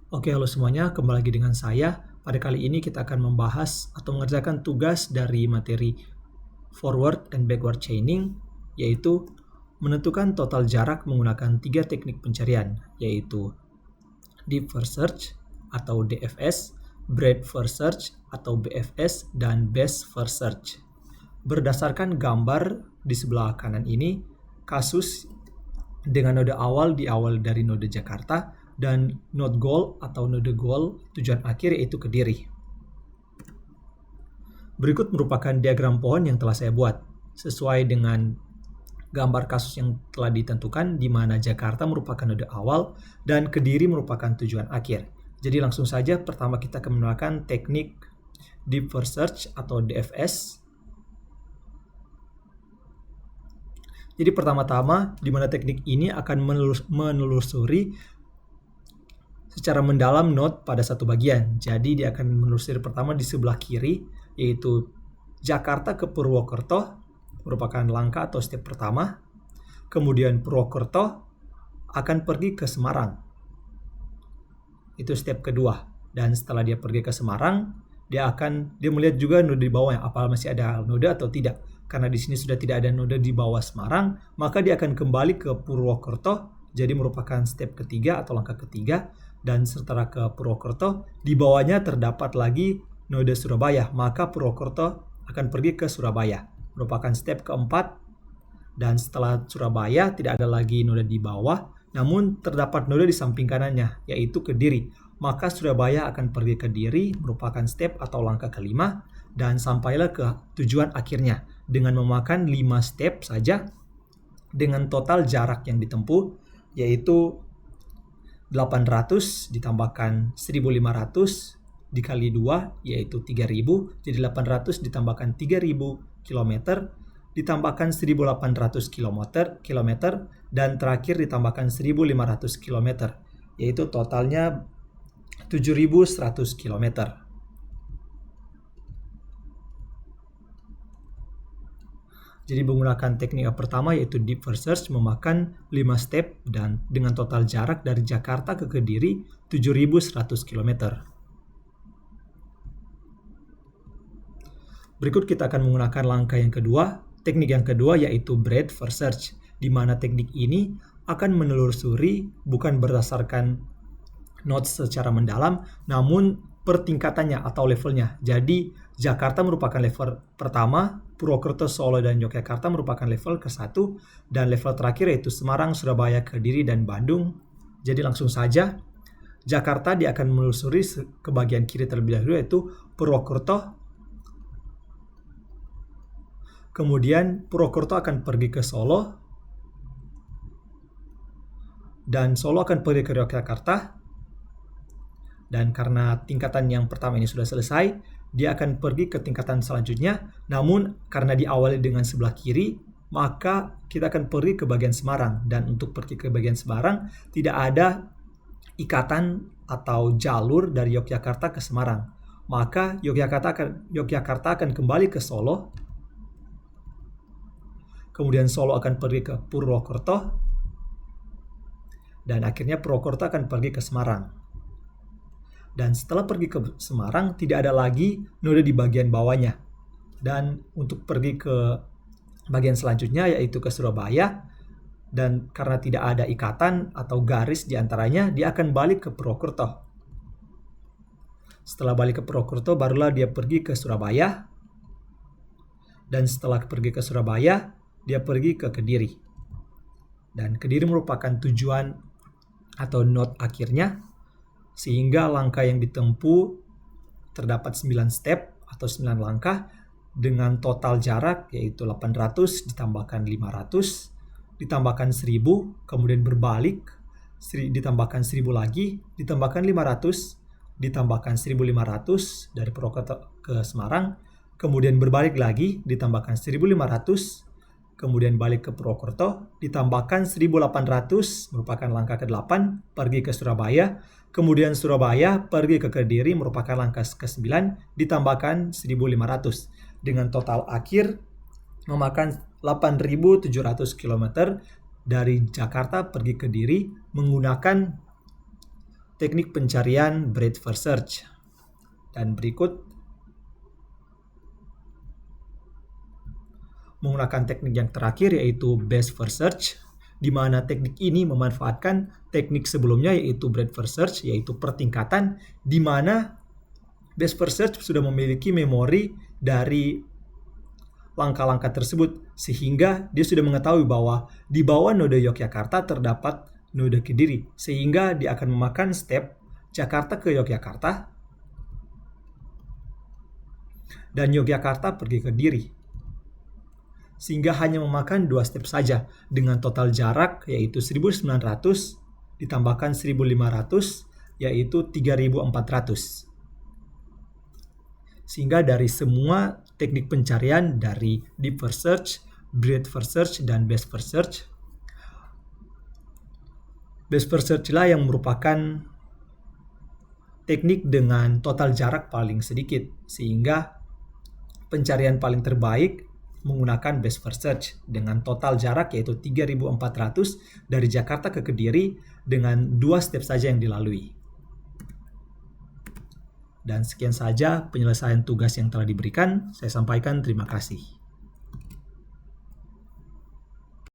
Oke, halo semuanya, kembali lagi dengan saya. Pada kali ini kita akan membahas atau mengerjakan tugas dari materi forward and backward chaining, yaitu menentukan total jarak menggunakan 3 teknik pencarian, yaitu deep first search atau DFS, breadth first search atau BFS, dan best first search. Berdasarkan gambar di sebelah kanan ini, kasus dengan node awal di awal dari node Jakarta dan node goal atau node goal tujuan akhir yaitu Kediri. Berikut merupakan diagram pohon yang telah saya buat sesuai dengan gambar kasus yang telah ditentukan di mana Jakarta merupakan node awal dan Kediri merupakan tujuan akhir. Jadi langsung saja pertama kita akan menggunakan teknik deep first search atau DFS. Jadi pertama-tama di mana teknik ini akan menelusuri secara mendalam node pada satu bagian. Jadi dia akan menelusuri pertama di sebelah kiri, yaitu Jakarta ke Purwokerto, merupakan langkah atau step pertama. Kemudian Purwokerto akan pergi ke Semarang. Itu step kedua. Dan setelah dia pergi ke Semarang, dia melihat juga node di bawahnya, apakah masih ada node atau tidak. Karena di sini sudah tidak ada node di bawah Semarang, maka dia akan kembali ke Purwokerto, jadi merupakan step ketiga atau langkah ketiga. Dan setelah ke Purwokerto, di bawahnya terdapat lagi node Surabaya, maka Purwokerto akan pergi ke Surabaya, merupakan step keempat. Dan setelah Surabaya tidak ada lagi node di bawah, namun terdapat node di samping kanannya, yaitu Kediri. Maka Surabaya akan pergi ke Kediri, merupakan step atau langkah kelima, dan sampailah ke tujuan akhirnya dengan memakan 5 step saja dengan total jarak yang ditempuh, yaitu 800 ditambahkan 1500 dikali 2 yaitu 3000, jadi 800 ditambahkan 3000 km ditambahkan 1800 km dan terakhir ditambahkan 1500 km, yaitu totalnya 7100 km. Jadi menggunakan teknik yang pertama yaitu deep first search memakan 5 step dan dengan total jarak dari Jakarta ke Kediri 7100 km. Berikut kita akan menggunakan langkah yang kedua, teknik yang kedua yaitu breadth first search, di mana teknik ini akan menelusuri bukan berdasarkan nodes secara mendalam, namun per tingkatannya atau levelnya. Jadi Jakarta merupakan level pertama, Purwokerto, Solo, dan Yogyakarta merupakan level ke-1, dan level terakhir yaitu Semarang, Surabaya, Kediri, dan Bandung. Jadi langsung saja, Jakarta dia akan menelusuri ke bagian kiri terlebih dahulu yaitu Purwokerto. Kemudian Purwokerto akan pergi ke Solo, dan Solo akan pergi ke Yogyakarta. Dan karena tingkatan yang pertama ini sudah selesai, dia akan pergi ke tingkatan selanjutnya. Namun karena diawali dengan sebelah kiri, maka kita akan pergi ke bagian Semarang. Dan untuk pergi ke bagian Semarang, tidak ada ikatan atau jalur dari Yogyakarta ke Semarang. Maka Yogyakarta akan kembali ke Solo. Kemudian Solo akan pergi ke Purwokerto. Dan akhirnya Purwokerto akan pergi ke Semarang. Dan setelah pergi ke Semarang, tidak ada lagi node di bagian bawahnya. Dan untuk pergi ke bagian selanjutnya, yaitu ke Surabaya, dan karena tidak ada ikatan atau garis di antaranya, dia akan balik ke Purwokerto. Setelah balik ke Purwokerto, barulah dia pergi ke Surabaya. Dan setelah pergi ke Surabaya, dia pergi ke Kediri. Dan Kediri merupakan tujuan atau node akhirnya, sehingga langkah yang ditempuh terdapat 9 step atau 9 langkah dengan total jarak yaitu 800 ditambahkan 500 ditambahkan 1000, kemudian berbalik ditambahkan 1000 lagi, ditambahkan 500 ditambahkan 1500 dari Purwokerto ke Semarang, kemudian berbalik lagi ditambahkan 1500, kemudian balik ke Purwokerto, ditambahkan 1800 merupakan langkah ke-8 pergi ke Surabaya, kemudian Surabaya pergi ke Kediri merupakan langkah ke-9 ditambahkan 1500 dengan total akhir memakan 8.700 km dari Jakarta pergi ke Kediri menggunakan teknik pencarian breadth first search. Dan berikut menggunakan teknik yang terakhir yaitu best first search, di mana teknik ini memanfaatkan teknik sebelumnya yaitu breadth first search, yaitu pertingkatan, di mana best first search sudah memiliki memori dari langkah-langkah tersebut, sehingga dia sudah mengetahui bahwa di bawah node Yogyakarta terdapat node Kediri, sehingga dia akan memakan step Jakarta ke Yogyakarta dan Yogyakarta pergi ke Kediri, sehingga hanya memakan 2 step saja dengan total jarak yaitu 1900 ditambahkan 1500 yaitu 3400. Sehingga dari semua teknik pencarian dari deep first search, breadth first search, dan best first search, best first search lah yang merupakan teknik dengan total jarak paling sedikit, sehingga pencarian paling terbaik menggunakan best first search dengan total jarak yaitu 3400 dari Jakarta ke Kediri dengan 2 step saja yang dilalui. Dan sekian saja penyelesaian tugas yang telah diberikan. Saya sampaikan terima kasih.